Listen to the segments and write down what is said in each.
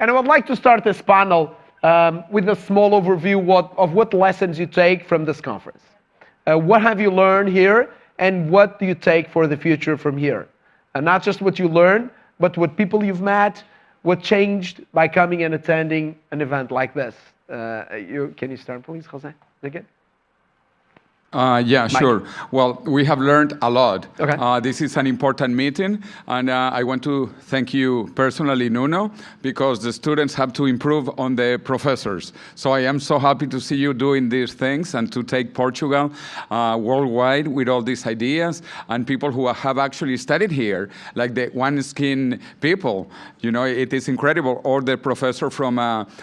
And I would like to start this panel with a small overview of what lessons you take from this conference. What have you learned here, and what do you take for the future from here? And not just what you learned, but what people you've met, what changed by coming and attending an event like this. Can you start, please, Jose? Is that good? Yeah, sure. Well, we have learned a lot. Okay. This is an important meeting, and I want to thank you personally, Nuno, because the students have to improve on the professors. So I am so happy to see you doing these things and to take Portugal worldwide with all these ideas, and people who have actually studied here, like the One Skin people. You know, it is incredible. Or the professor from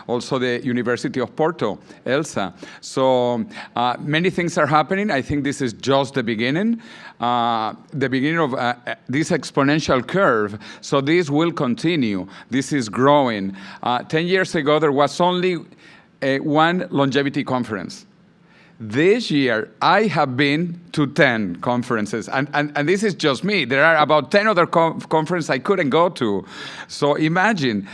also the University of Porto, Elsa. So many things are happening. I think this is just the beginning of this exponential curve. So this will continue. This is growing. 10 years ago, there was only one longevity conference. This year, I have been to 10 conferences, and this is just me. There are about 10 other conferences I couldn't go to. So imagine,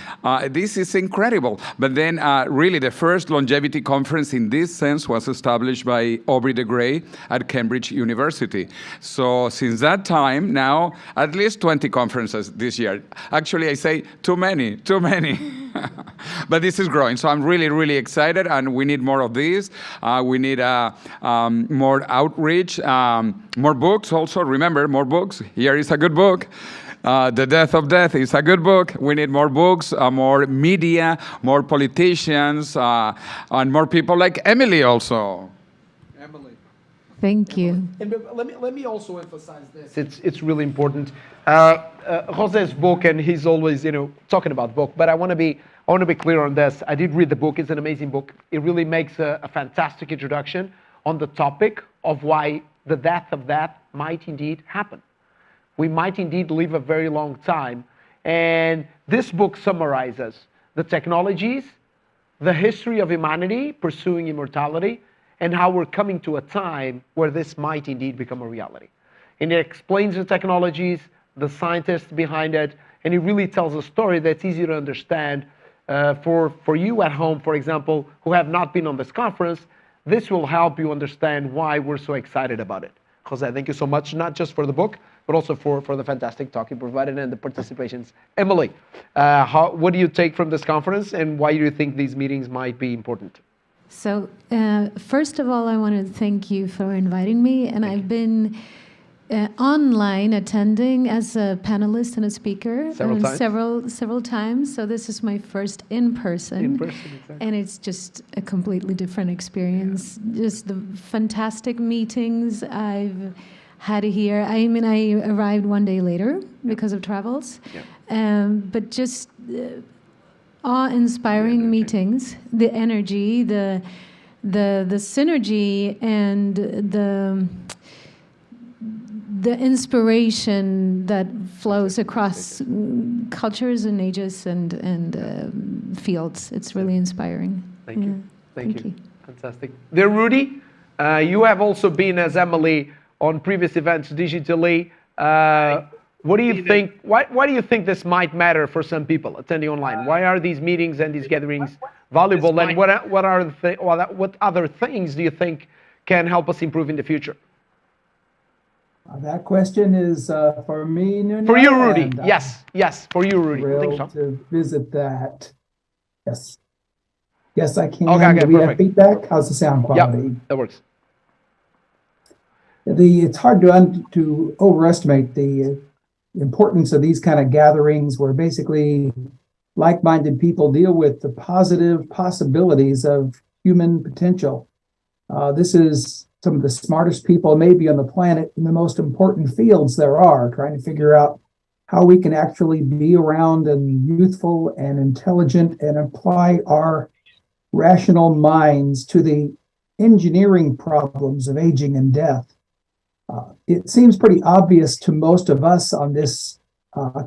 this is incredible. But then really the first longevity conference in this sense was established by Aubrey de Grey at Cambridge University. So since that time, now at least 20 conferences this year. Actually, I say too many. But this is growing, so I'm really, really excited, and we need more of this. We need more outreach, more books also. Remember, more books. Here is a good book. The Death of Death is a good book. We need more books, more media, more politicians, and more people like Emily also. Emily. Thank you. And let me also emphasize this. It's really important. Jose's book, and he's always talking about book, but I want to be clear on this. I did read the book. It's an amazing book. It really makes a fantastic introduction on the topic of why the death of that might indeed happen. We might indeed live a very long time. And this book summarizes the technologies, the history of humanity pursuing immortality, and how we're coming to a time where this might indeed become a reality. And it explains the technologies, the scientists behind it, and it really tells a story that's easy to understand for you at home, for example, who have not been on this conference. This will help you understand why we're so excited about it. Jose, thank you so much, not just for the book, but also for the fantastic talk you provided and the participations. Emily, what do you take from this conference, and why do you think these meetings might be important? So first of all, I want to thank you for inviting me, and I've been online attending as a panelist and a speaker several times. So this is my first in person, exactly. And it's just a completely different experience. Yeah. Just the fantastic meetings I've had here. I mean, I arrived one day later because of travels, but just awe-inspiring meetings. The energy, the synergy, and the inspiration that flows across cultures and ages and fields. It's really inspiring. Thank you. Thank you. Fantastic. Dear Rudy, you have also been, as Emily, on previous events digitally. What do you think? Why do you think this might matter for some people attending online? Why are these meetings and these gatherings valuable? And what other things do you think can help us improve in the future? That question is for me, Nuno. For you, Rudy. Yes, for you, Rudy. I think so. To visit that. Yes, I can. Okay, do we have feedback? How's the sound quality? Yeah, that works. It's hard to overestimate the importance of these kind of gatherings where basically like-minded people deal with the positive possibilities of human potential. This is some of the smartest people maybe on the planet in the most important fields there are, trying to figure out how we can actually be around and youthful and intelligent and apply our rational minds to the engineering problems of aging and death. It seems pretty obvious to most of us on this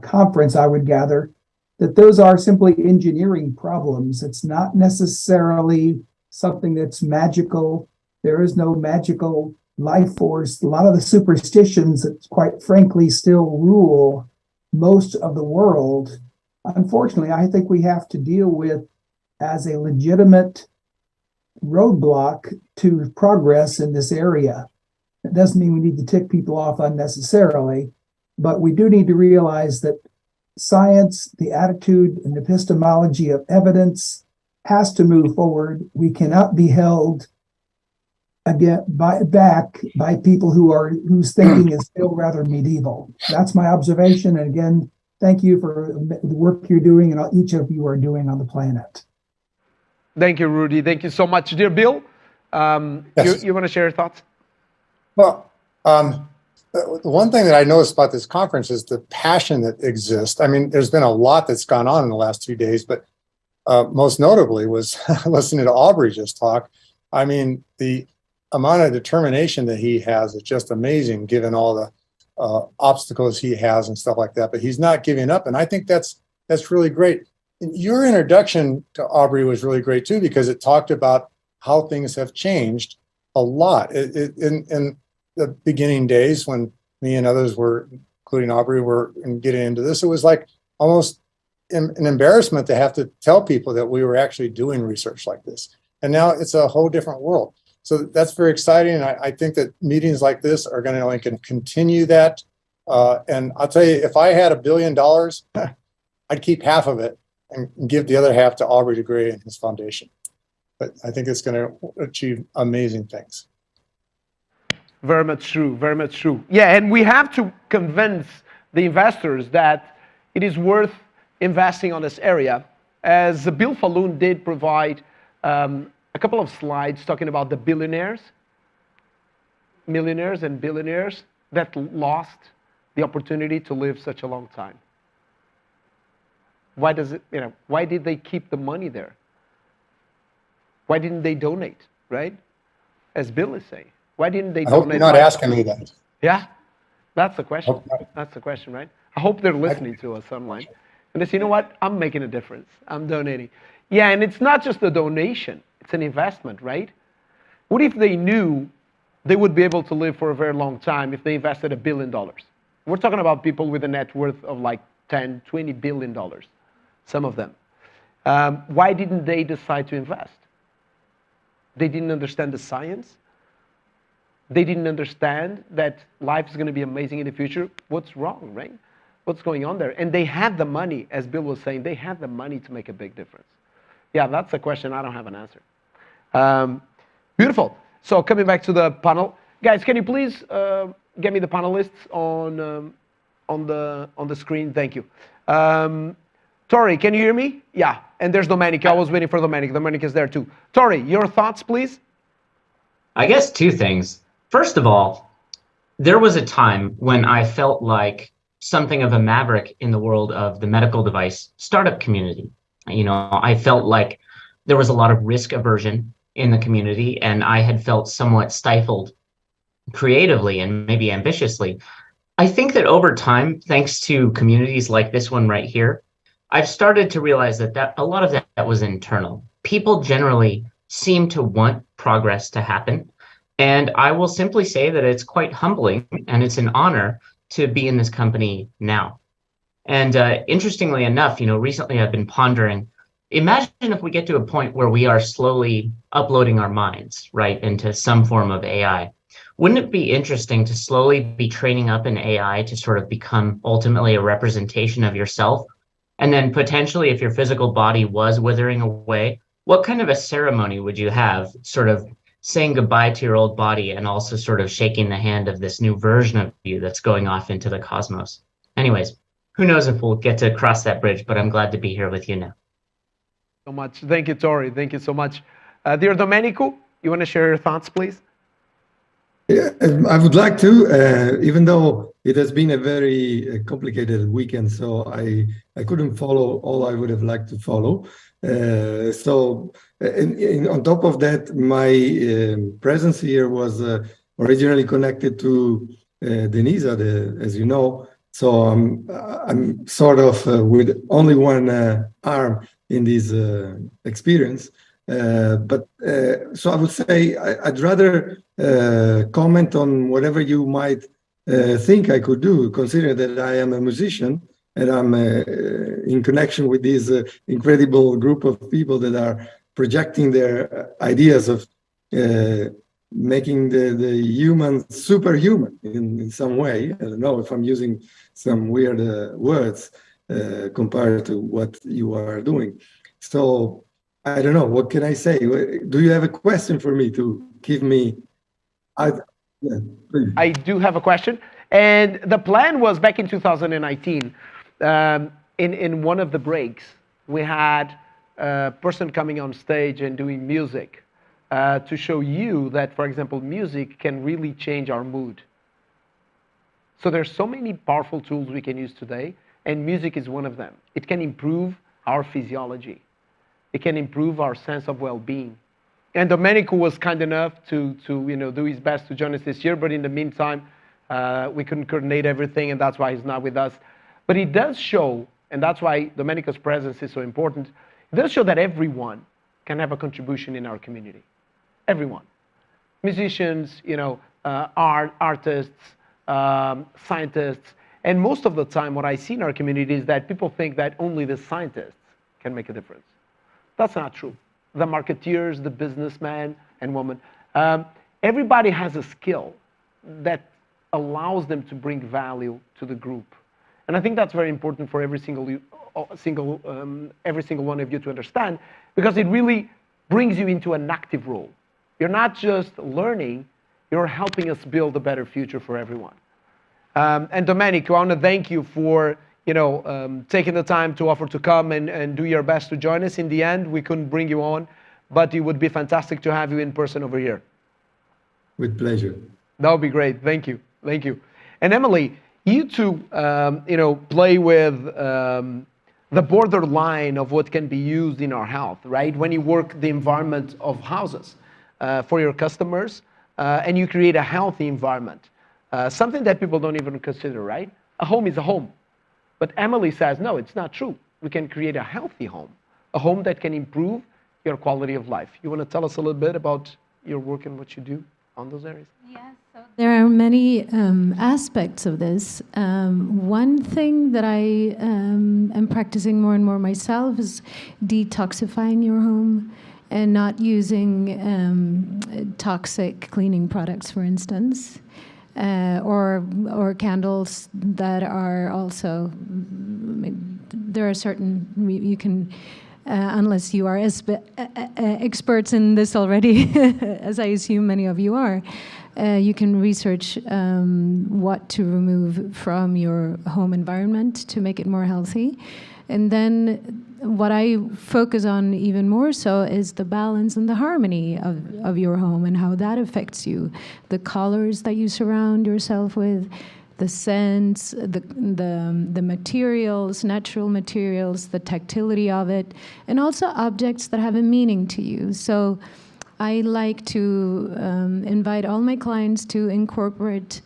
conference, I would gather, that those are simply engineering problems. It's not necessarily something that's magical. There is no magical life force. A lot of the superstitions that, quite frankly, still rule most of the world unfortunately, I think we have to deal with as a legitimate roadblock to progress in this area. It doesn't mean we need to tick people off unnecessarily, but we do need to realize that science, the attitude and epistemology of evidence has to move forward. We cannot be held back by people whose thinking is still rather medieval. That's my observation. And again, thank you for the work you're doing and each of you are doing on the planet. Thank you, Rudy. Thank you so much. Dear Bill, Yes. you want to share your thoughts? Well, the one thing that I noticed about this conference is the passion that exists. I mean, there's been a lot that's gone on in the last 2 days, but most notably was listening to Aubrey just talk. I mean, the amount of determination that he has is just amazing, given all the obstacles he has and stuff like that. But he's not giving up, and I think that's really great. And your introduction to Aubrey was really great too, because it talked about how things have changed a lot. In the beginning days, when me and others were, including Aubrey, were getting into this, it was like almost an embarrassment to have to tell people that we were actually doing research like this. And now it's a whole different world. So that's very exciting. And I think that meetings like this are going to only continue that. And I'll tell you, if I had $1 billion, I'd keep half of it and give the other half to Aubrey de Grey and his foundation. But I think it's going to achieve amazing things. Very much true. Very much true. Yeah, and we have to convince the investors that it is worth investing on this area. As Bill Falloon did provide a couple of slides talking about the billionaires, millionaires and billionaires that lost the opportunity to live such a long time. Why does it, why did they keep the money there? Why didn't they donate, right? As Bill is saying, why didn't they donate? I hope you're not asking me that. Yeah, that's the question. That's the question, right? I hope they're listening to us online. And they say, you know what? I'm making a difference. I'm donating. Yeah, and it's not just a donation. It's an investment, right? What if they knew they would be able to live for a very long time if they invested $1 billion? We're talking about people with a net worth of like 10, $20 billion, some of them. Why didn't they decide to invest? They didn't understand the science. They didn't understand that life is going to be amazing in the future. What's wrong, right? What's going on there? And they had the money, as Bill was saying, they had the money to make a big difference. Yeah, that's a question. I don't have an answer. Beautiful. So coming back to the panel, guys, can you please get me the panelists on the screen? Thank you. Tori, can you hear me? Yeah. And there's Domenico. I was waiting for Domenico. Domenico is there too. Tori, your thoughts, please. I guess two things. First of all, there was a time when I felt like something of a maverick in the world of the medical device startup community. I felt like there was a lot of risk aversion in the community, and I had felt somewhat stifled creatively and maybe ambitiously. I think that over time, thanks to communities like this one right here, I've started to realize that a lot of that was internal. People generally seem to want progress to happen. And I will simply say that it's quite humbling and it's an honor to be in this company now. And interestingly enough, recently I've been pondering, imagine if we get to a point where we are slowly uploading our minds, right, into some form of AI. Wouldn't it be interesting to slowly be training up an AI to sort of become ultimately a representation of yourself? And then potentially, if your physical body was withering away, what kind of a ceremony would you have, sort of saying goodbye to your old body and also sort of shaking the hand of this new version of you that's going off into the cosmos? Anyways, who knows if we'll get to cross that bridge, but I'm glad to be here with you now. So much. Thank you, Tori. Thank you so much. Dear Domenico, you want to share your thoughts, please? Yeah, I would like to, even though it has been a very complicated weekend, so I couldn't follow all I would have liked to follow. On top of that, my presence here was originally connected to Denisa, as you know. So I'm sort of with only one arm in this experience. So I would say I'd rather comment on whatever you might think I could do, considering that I am a musician and I'm in connection with this incredible group of people that are projecting their ideas of making the human superhuman in some way. I don't know if I'm using some weird words compared to what you are doing. So I don't know, what can I say? Do you have a question for me to give me? Yeah, I do have a question. And the plan was back in 2019, in one of the breaks, we had a person coming on stage and doing music to show you that, for example, music can really change our mood. So there's so many powerful tools we can use today, and music is one of them. It can improve our physiology. It can improve our sense of well-being. And Domenico was kind enough to do his best to join us this year, but in the meantime, we couldn't coordinate everything, and that's why he's not with us. But it does show, and that's why Domenico's presence is so important, it does show that everyone can have a contribution in our community. Everyone. Musicians, artists, scientists, and most of the time what I see in our community is that people think that only the scientists can make a difference. That's not true. The marketeers, the businessman and woman, everybody has a skill that allows them to bring value to the group. And I think that's very important for every single one of you to understand, because it really brings you into an active role. You're not just learning, you're helping us build a better future for everyone. And Domenico, I want to thank you for taking the time to offer to come and do your best to join us. In the end, we couldn't bring you on, but it would be fantastic to have you in person over here. With pleasure. That would be great. Thank you. Thank you. And Emily, you two, play with the borderline of what can be used in our health, right? When you work the environment of houses for your customers, and you create a healthy environment, something that people don't even consider, right? A home is a home. But Emily says, no, it's not true. We can create a healthy home, a home that can improve your quality of life. You want to tell us a little bit about your work and what you do on those areas? Yes, so there are many aspects of this. One thing that I am practicing more and more myself is detoxifying your home and not using toxic cleaning products, for instance. Or candles that are also, there are certain, you can, unless you are experts in this already, as I assume many of you are, you can research what to remove from your home environment to make it more healthy. And then what I focus on even more so is the balance and the harmony of your home and how that affects you. The colors that you surround yourself with, the scents, the materials, natural materials, the tactility of it, and also objects that have a meaning to you. So I like to invite all my clients to incorporate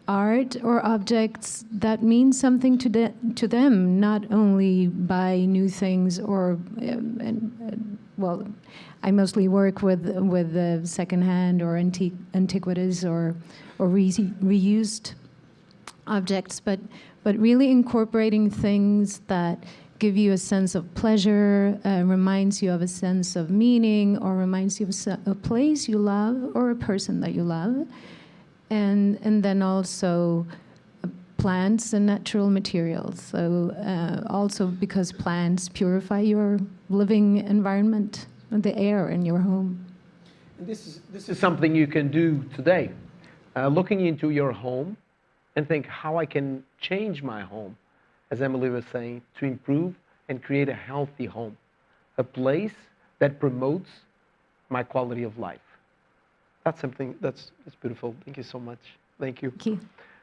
art or objects that mean something to them, not only buy new things or, well, I mostly work with secondhand or antiquities or reused objects, but really incorporating things that give you a sense of pleasure, reminds you of a sense of meaning, or reminds you of a place you love or a person that you love. And then also plants and natural materials. So also because plants purify your living environment, the air in your home. And this is something you can do today. Looking into your home and think how I can change my home, as Emily was saying, to improve and create a healthy home, a place that promotes my quality of life. That's something that's beautiful. Thank you so much. Thank you. Thank you.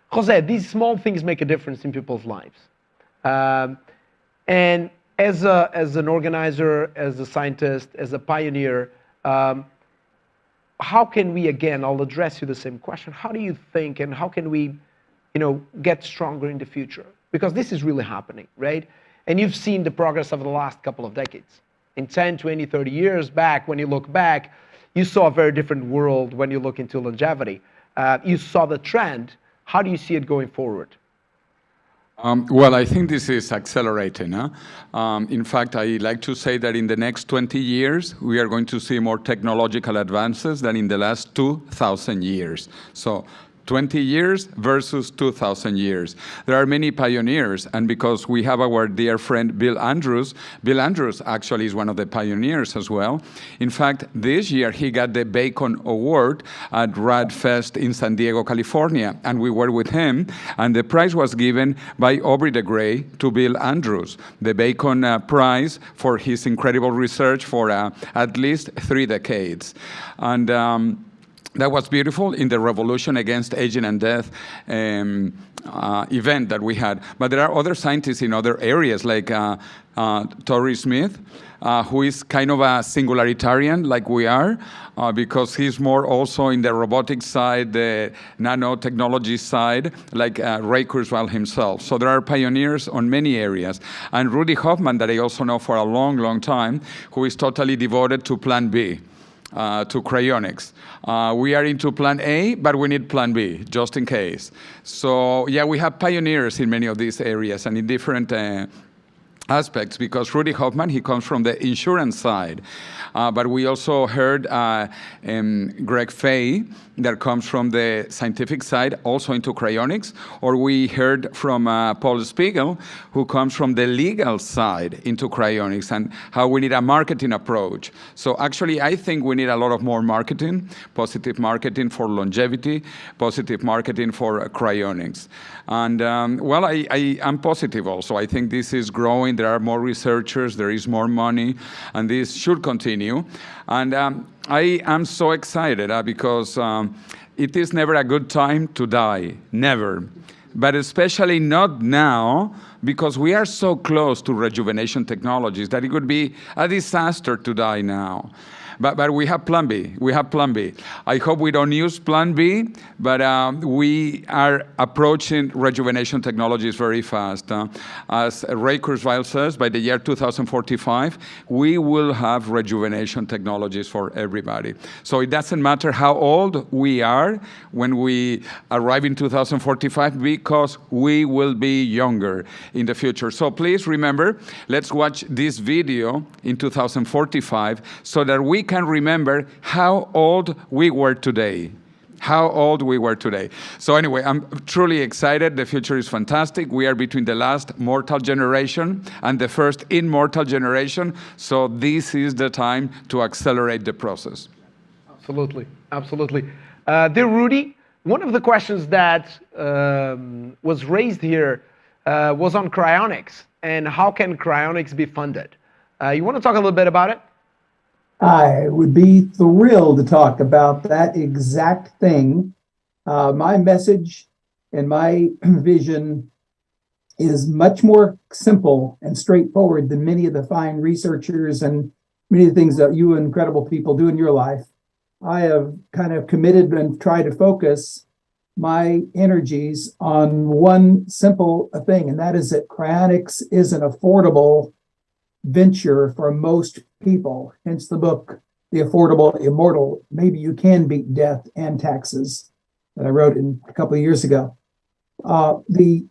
Jose, these small things make a difference in people's lives. And as an organizer, as a scientist, as a pioneer, how can we, again, I'll address you the same question. How do you think and how can we, get stronger in the future? Because this is really happening, right? And you've seen the progress of the last couple of decades. In 10, 20, 30 years back, when you look back, you saw a very different world when you look into longevity. You saw the trend. How do you see it going forward? Well, I think this is accelerating. Huh? In fact, I like to say that in the next 20 years, we are going to see more technological advances than in the last 2,000 years. So 20 years versus 2,000 years. There are many pioneers, and because we have our dear friend Bill Andrews actually is one of the pioneers as well. In fact, this year he got the Bacon Award at RadFest in San Diego, California, and we were with him, and the prize was given by Aubrey de Grey to Bill Andrews, the Bacon Prize for his incredible research for at least 3 decades. And that was beautiful in the Revolution Against Aging and Death event that we had. But there are other scientists in other areas, like Torrey Smith, who is kind of a singularitarian like we are, because he's more also in the robotics side, the nanotechnology side, like Ray Kurzweil himself. So there are pioneers on many areas. And Rudy Hoffman, that I also know for a long, long time, who is totally devoted to Plan B. To cryonics. We are into Plan A, but we need Plan B, just in case. So yeah, we have pioneers in many of these areas and in different aspects, because Rudy Hoffman, he comes from the insurance side. But we also heard Greg Fay, that comes from the scientific side, also into cryonics. Or we heard from Paul Spiegel, who comes from the legal side into cryonics, and how we need a marketing approach. So actually, I think we need a lot of more marketing, positive marketing for longevity, positive marketing for cryonics. And well, I am positive also. I think this is growing. There are more researchers, there is more money, and this should continue. And I am so excited because it is never a good time to die, never. But especially not now, because we are so close to rejuvenation technologies that it would be a disaster to die now. But we have Plan B. We have Plan B. I hope we don't use Plan B, but we are approaching rejuvenation technologies very fast. As Ray Kurzweil says, by the year 2045, we will have rejuvenation technologies for everybody. So it doesn't matter how old we are when we arrive in 2045, because we will be younger in the future. So please remember, let's watch this video in 2045 so that we can remember how old we were today. How old we were today. So anyway, I'm truly excited. The future is fantastic. We are between the last mortal generation and the first immortal generation. So this is the time to accelerate the process. Absolutely, absolutely. Dear Rudy, one of the questions that was raised here was on cryonics and how can cryonics be funded? You want to talk a little bit about it? I would be thrilled to talk about that exact thing. My message and my vision is much more simple and straightforward than many of the fine researchers and many of the things that you incredible people do in your life. I have kind of committed and tried to focus my energies on one simple thing, and that is that cryonics is an affordable venture for most people. Hence the book, The Affordable Immortal, Maybe You Can Beat Death and Taxes, that I wrote a couple of years ago. The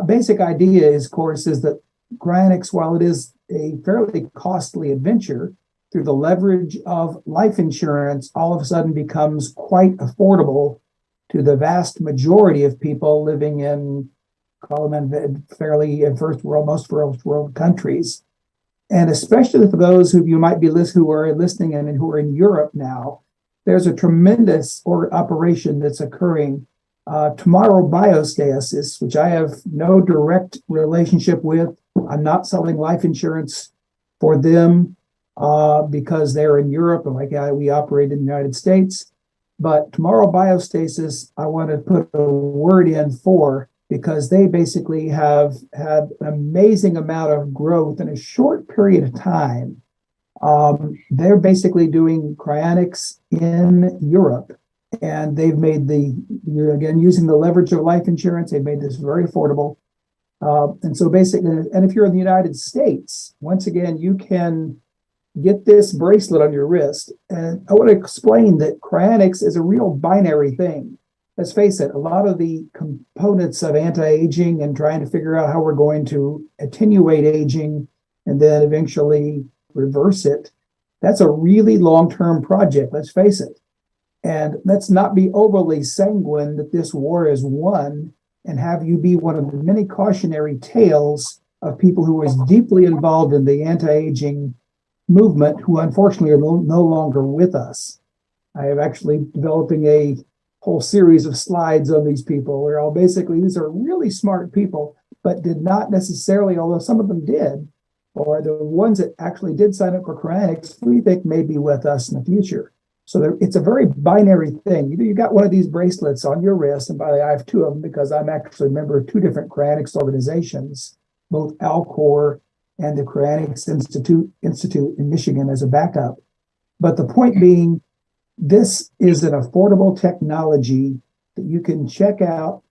basic idea is, of course, is that cryonics, while it is a fairly costly adventure, through the leverage of life insurance, all of a sudden becomes quite affordable to the vast majority of people living in, call them fairly in first world, most first world countries. And especially for those who you might be who are listening and who are in Europe now, there's a tremendous operation that's occurring. Tomorrow Biostasis, which I have no direct relationship with. I'm not selling life insurance for them because they're in Europe and we operate in the United States. But Tomorrow Biostasis, I want to put a word in for, because they basically have had an amazing amount of growth in a short period of time. They're basically doing cryonics in Europe, and they've made again, using the leverage of life insurance, they've made this very affordable. And so basically, and if you're in the United States, once again, you can get this bracelet on your wrist. And I want to explain that cryonics is a real binary thing. let's face it, a lot of the components of anti-aging and trying to figure out how we're going to attenuate aging and then eventually reverse it, that's a really long-term project, let's face it. And let's not be overly sanguine that this war is won and have you be one of the many cautionary tales of people who was deeply involved in the anti-aging movement who unfortunately are no longer with us. I am actually developing a whole series of slides on these people where all basically these are really smart people, but did not necessarily, although some of them did, or the ones that actually did sign up for cryonics, we think may be with us in the future. So it's a very binary thing. Either you got one of these bracelets on your wrist, and by the way, I have two of them because I'm actually a member of two different cryonics organizations, both Alcor and the Cryonics Institute in Michigan as a backup. But the point being, this is an affordable technology that you can check out.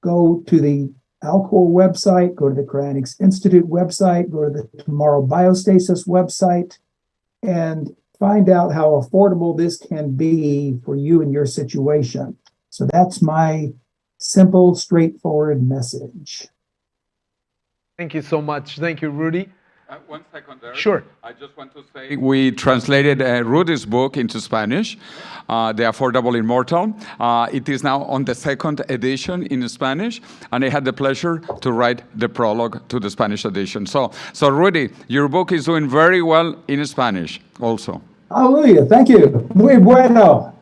Go to the Alcor website, go to the Cryonics Institute website, go to the Tomorrow Biostasis website, and find out how affordable this can be for you and your situation. So that's my simple, straightforward message. Thank you so much. Thank you, Rudy. 1 second there. Sure. I just want to say we translated Rudy's book into Spanish, The Affordable Immortal. It is now on the second edition in Spanish, and I had the pleasure to write the prologue to the Spanish edition. So Rudy, your book is doing very well in Spanish also. Hallelujah. Thank you. Muy bueno.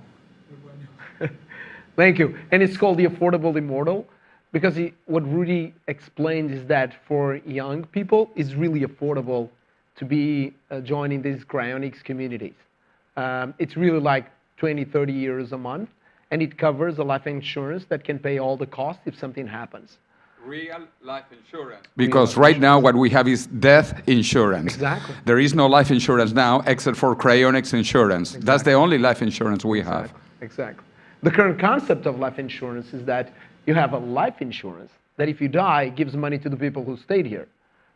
Thank you. And it's called The Affordable Immortal because what Rudy explained is that for young people, it's really affordable to be joining these cryonics communities. It's really like 20, 30 euros a month, and it covers a life insurance that can pay all the costs if something happens. Real life insurance. Because right now what we have is death insurance. Exactly. There is no life insurance now except for cryonics insurance. Exactly. That's the only life insurance we have. Exactly. The current concept of life insurance is that you have a life insurance that if you die, gives money to the people who stayed here,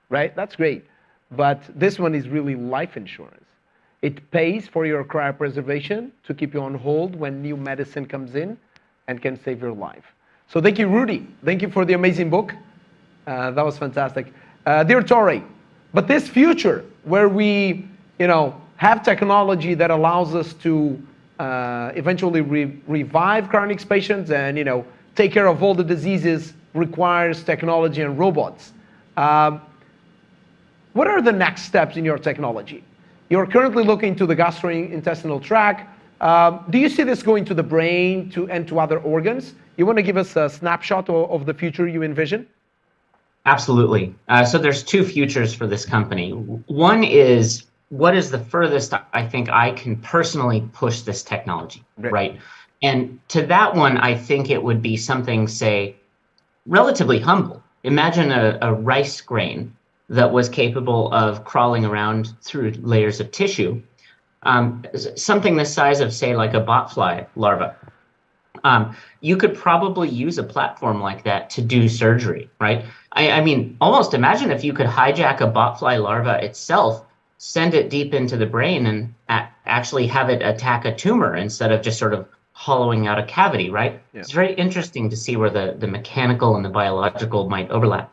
right? That's great. But this one is really life insurance. It pays for your cryopreservation to keep you on hold when new medicine comes in and can save your life. So thank you, Rudy. Thank you for the amazing book. That was fantastic. Dear Tori, but this future where we, have technology that allows us to eventually revive chronic patients and, take care of all the diseases requires technology and robots. What are the next steps in your technology? You're currently looking to the gastrointestinal tract. Do you see this going to the brain and to other organs? You want to give us a snapshot of the future you envision? Absolutely. So there's two futures for this company. One is, what is the furthest I think I can personally push this technology, right? And to that one, I think it would be something, say, relatively humble. Imagine a rice grain that was capable of crawling around through layers of tissue, something the size of, say, like a botfly larva. You could probably use a platform like that to do surgery, right? I mean, almost imagine if you could hijack a botfly larva itself, send it deep into the brain, and actually have it attack a tumor instead of just sort of hollowing out a cavity, right? Yeah. It's very interesting to see where the mechanical and the biological might overlap.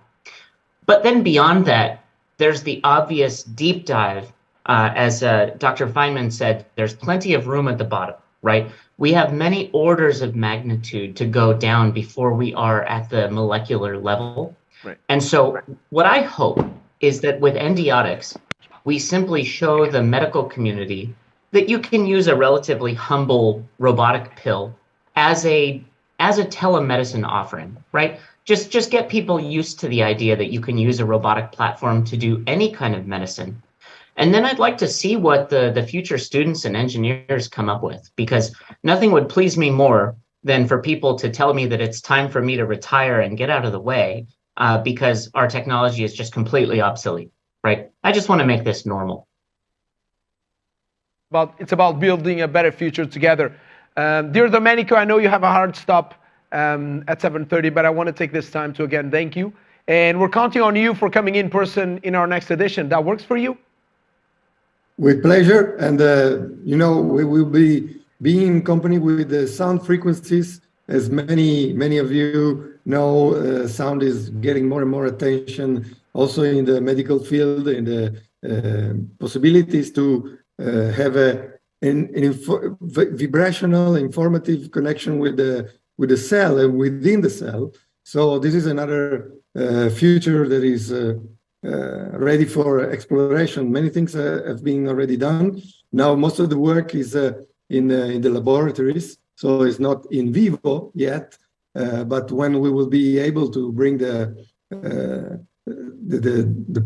But then beyond that, there's the obvious deep dive. As Dr. Feynman said, there's plenty of room at the bottom, right? We have many orders of magnitude to go down before we are at the molecular level. Right. And so what I hope is that with Endiotics, we simply show the medical community that you can use a relatively humble robotic pill as a telemedicine offering, right? Just get people used to the idea that you can use a robotic platform to do any kind of medicine. And then I'd like to see what the future students and engineers come up with, because nothing would please me more than for people to tell me that it's time for me to retire and get out of the way because our technology is just completely obsolete, right? I just want to make this normal. It's about building a better future together. Dear Domenico, I know you have a hard stop at 7:30, but I want to take this time to again thank you. And we're counting on you for coming in person in our next edition. That works for you? With pleasure. And, we will be being in company with the sound frequencies as many of you know, sound is getting more and more attention also in the medical field, in the possibilities to have an vibrational, informative connection with the cell and within the cell. So this is another future that is ready for exploration. Many things have been already done. Now most of the work is in the laboratories, so it's not in vivo yet. But when we will be able to bring the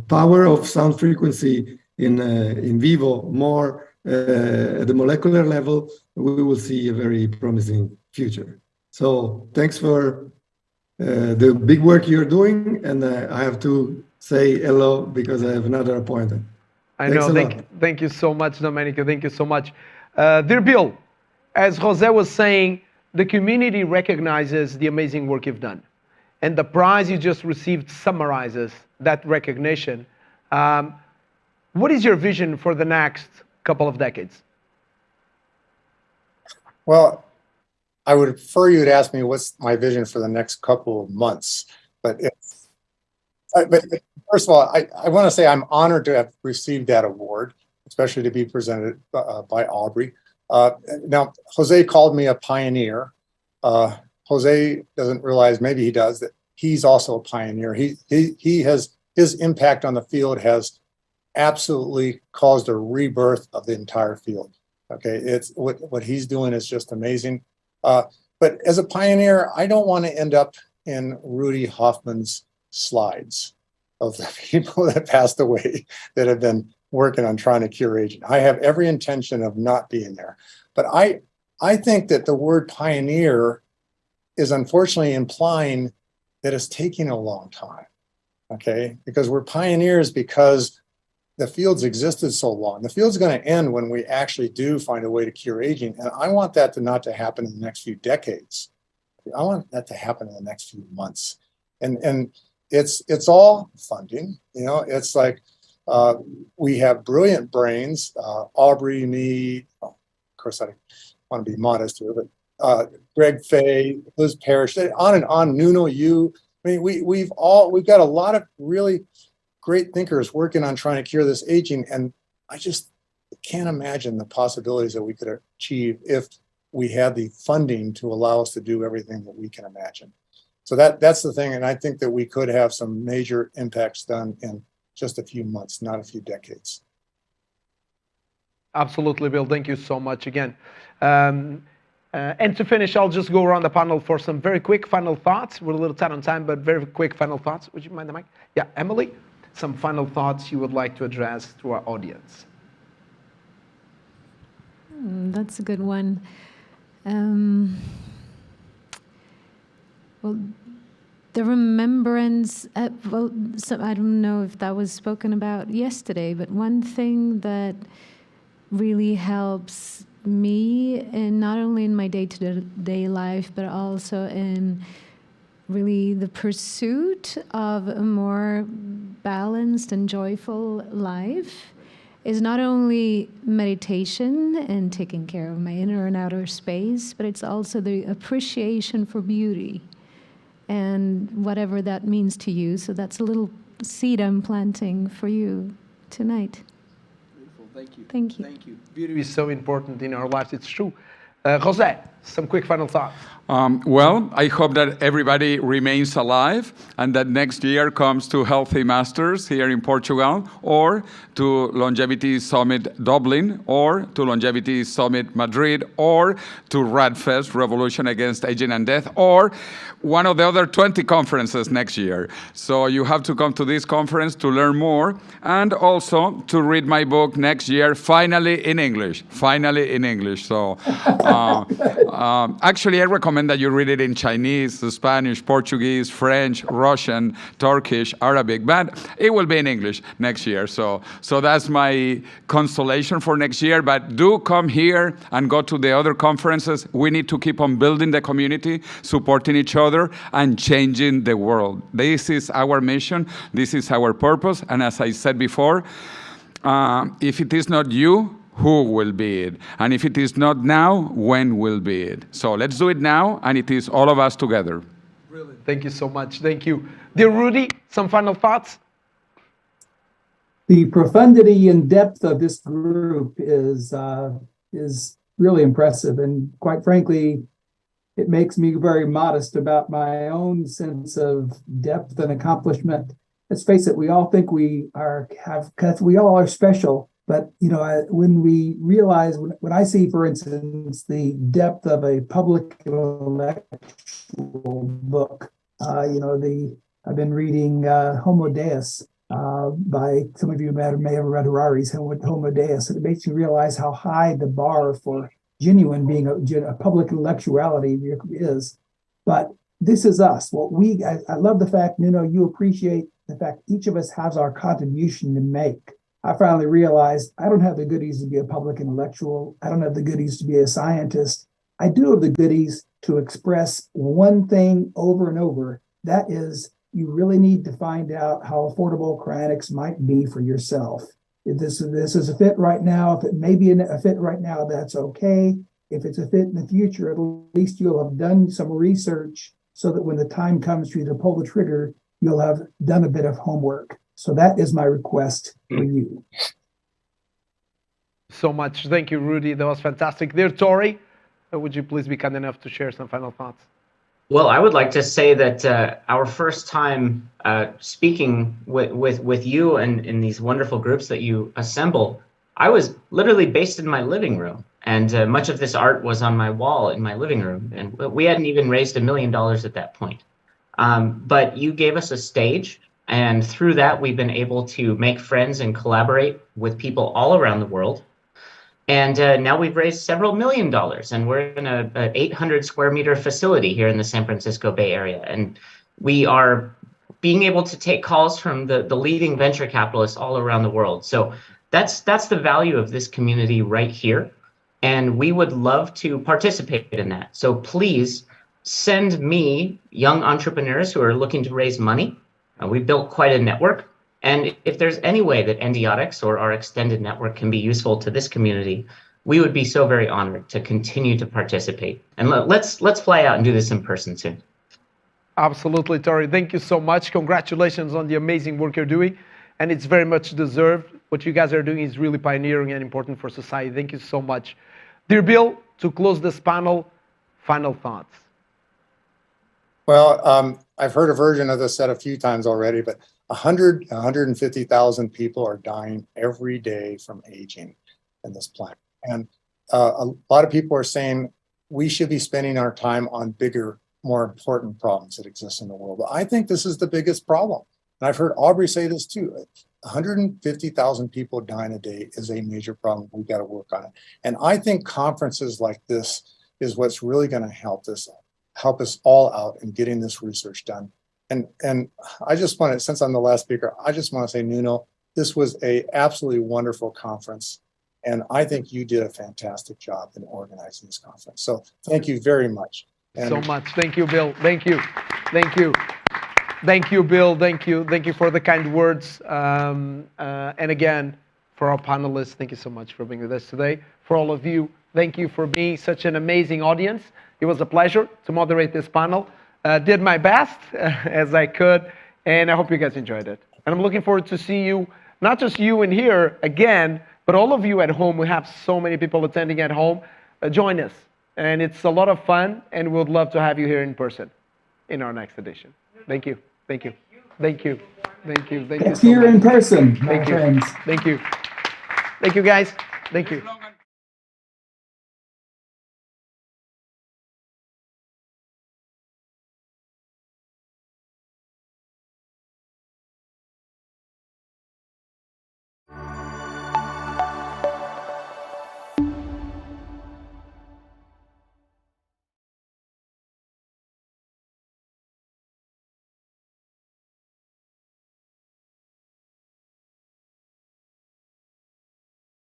power of sound frequency in vivo more at the molecular level, we will see a very promising future. So thanks for the big work you're doing, and I have to say hello because I have another appointment. I know. Thank you so much, Domenico. Thank you so much. Dear Bill, as Jose was saying, the community recognizes the amazing work you've done. And the prize you just received summarizes that recognition. What is your vision for the next couple of decades? Well, I would prefer you to ask me what's my vision for the next couple of months. But first of all, I want to say I'm honored to have received that award, especially to be presented by Aubrey. Now, Jose called me a pioneer. Jose doesn't realize, maybe he does, that he's also a pioneer. He has, his impact on the field has absolutely caused a rebirth of the entire field. Okay, it's what he's doing is just amazing. But as a pioneer, I don't want to end up in Rudy Hoffman's slides of the people that passed away that have been working on trying to cure aging. I have every intention of not being there. But I think that the word pioneer is unfortunately implying that it's taking a long time, okay? Because we're pioneers because the field's existed so long. The field's going to end when we actually do find a way to cure aging. And I want that not to happen in the next few decades. I want that to happen in the next few months. And it's all funding. You know, it's like we have brilliant brains, Aubrey, me, of course I want to be modest here, but Greg Fay, Liz Parrish, on and on, Nuno, you. I mean, we've got a lot of really great thinkers working on trying to cure this aging, and I just can't imagine the possibilities that we could achieve if we had the funding to allow us to do everything that we can imagine. So that's the thing, and I think that we could have some major impacts done in just a few months, not a few decades. Absolutely, Bill. Thank you so much again. And to finish, I'll just go around the panel for some very quick final thoughts. We're a little tight on time, but very quick final thoughts. Would you mind the mic? Yeah, Emily, some final thoughts you would like to address to our audience. That's a good one. Well, the remembrance, well, so I don't know if that was spoken about yesterday, but one thing that really helps me, and not only in my day-to-day life, but also in really the pursuit of a more balanced and joyful life, is not only meditation and taking care of my inner and outer space, but it's also the appreciation for beauty and whatever that means to you. So that's a little seed I'm planting for you tonight. Beautiful. Thank you. Thank you. Thank you. Beauty is so important in our lives. It's true. Jose, some quick final thoughts. Well, I hope that everybody remains alive and that next year comes to Healthy Masters here in Portugal, or to Longevity Summit Dublin, or to Longevity Summit Madrid, or to RADFest, Revolution Against Aging and Death, or one of the other 20 conferences next year. So you have to come to this conference to learn more, and also to read my book next year, finally in English. Finally in English. So actually, I recommend that you read it in Chinese, Spanish, Portuguese, French, Russian, Turkish, Arabic, but it will be in English next year. So that's my consolation for next year. But do come here and go to the other conferences. We need to keep on building the community, supporting each other, and changing the world. This is our mission. This is our purpose. And as I said before, if it is not you who will be it? And if it is not now, when will be it? So let's do it now, and it is all of us together. Brilliant. Thank you so much. Thank you. Dear Rudy, some final thoughts? The profundity and depth of this group is really impressive, and quite frankly, it makes me very modest about my own sense of depth and accomplishment. Let's face it, we all think we all are special, but when we realize, when I see, for instance, the depth of a public intellectual book, I've been reading Homo Deus by, some of you may have read Harari's Homo Deus, and it makes you realize how high the bar for genuine being a public intellectuality is. But this is us. I love the fact, you appreciate the fact each of us has our contribution to make. I finally realized I don't have the goodies to be a public intellectual. I don't have the goodies to be a scientist. I do have the goodies to express one thing over and over. That is, you really need to find out how affordable cryonics might be for yourself. If this is a fit right now, if it may be a fit right now, that's okay. If it's a fit in the future, at least you'll have done some research so that when the time comes for you to pull the trigger, you'll have done a bit of homework. So that is my request for you. So much. Thank you, Rudy. That was fantastic. Dear Tori, would you please be kind enough to share some final thoughts? Well, I would like to say that our first time speaking with you and in these wonderful groups that you assemble, I was literally based in my living room, and much of this art was on my wall in my living room, and we hadn't even raised $1 million at that point. But you gave us a stage, and through that, we've been able to make friends and collaborate with people all around the world. And now we've raised several $1 million, and we're in an 800 square meter facility here in the San Francisco Bay Area. And we are being able to take calls from the leading venture capitalists all around the world. So that's the value of this community right here. And we would love to participate in that. So please send me young entrepreneurs who are looking to raise money. We've built quite a network. And if there's any way that Endiotics or our extended network can be useful to this community, we would be so very honored to continue to participate. And let's fly out and do this in person soon. Absolutely, Tori. Thank you so much. Congratulations on the amazing work you're doing. And it's very much deserved. What you guys are doing is really pioneering and important for society. Thank you so much. Dear Bill, to close this panel, final thoughts. Well, I've heard a version of this said a few times already, but 150,000 people are dying every day from aging in this planet. And a lot of people are saying we should be spending our time on bigger, more important problems that exist in the world. But I think this is the biggest problem. And I've heard Aubrey say this too. 150,000 people dying a day is a major problem. We've got to work on it. And I think conferences like this is what's really going to help us all out in getting this research done. And I just want to, since I'm the last speaker, I just want to say, Nuno, this was a absolutely wonderful conference. And I think you did a fantastic job in organizing this conference. So thank you very much. So much. Thank you, Bill. Thank you. Thank you. Thank you, Bill. Thank you. Thank you for the kind words. And again, for our panelists, thank you so much for being with us today. For all of you, thank you for being such an amazing audience. It was a pleasure to moderate this panel. Did my best as I could, and I hope you guys enjoyed it. And I'm looking forward to see you, not just you in here again, but all of you at home. We have so many people attending at home. Join us, and it's a lot of fun, and we'd love to have you here in person in our next edition. Thank you. Thank you. Thank you. Thank you. Thank you. Here in person, my friends. Thank you. Thank you, guys. Thank you.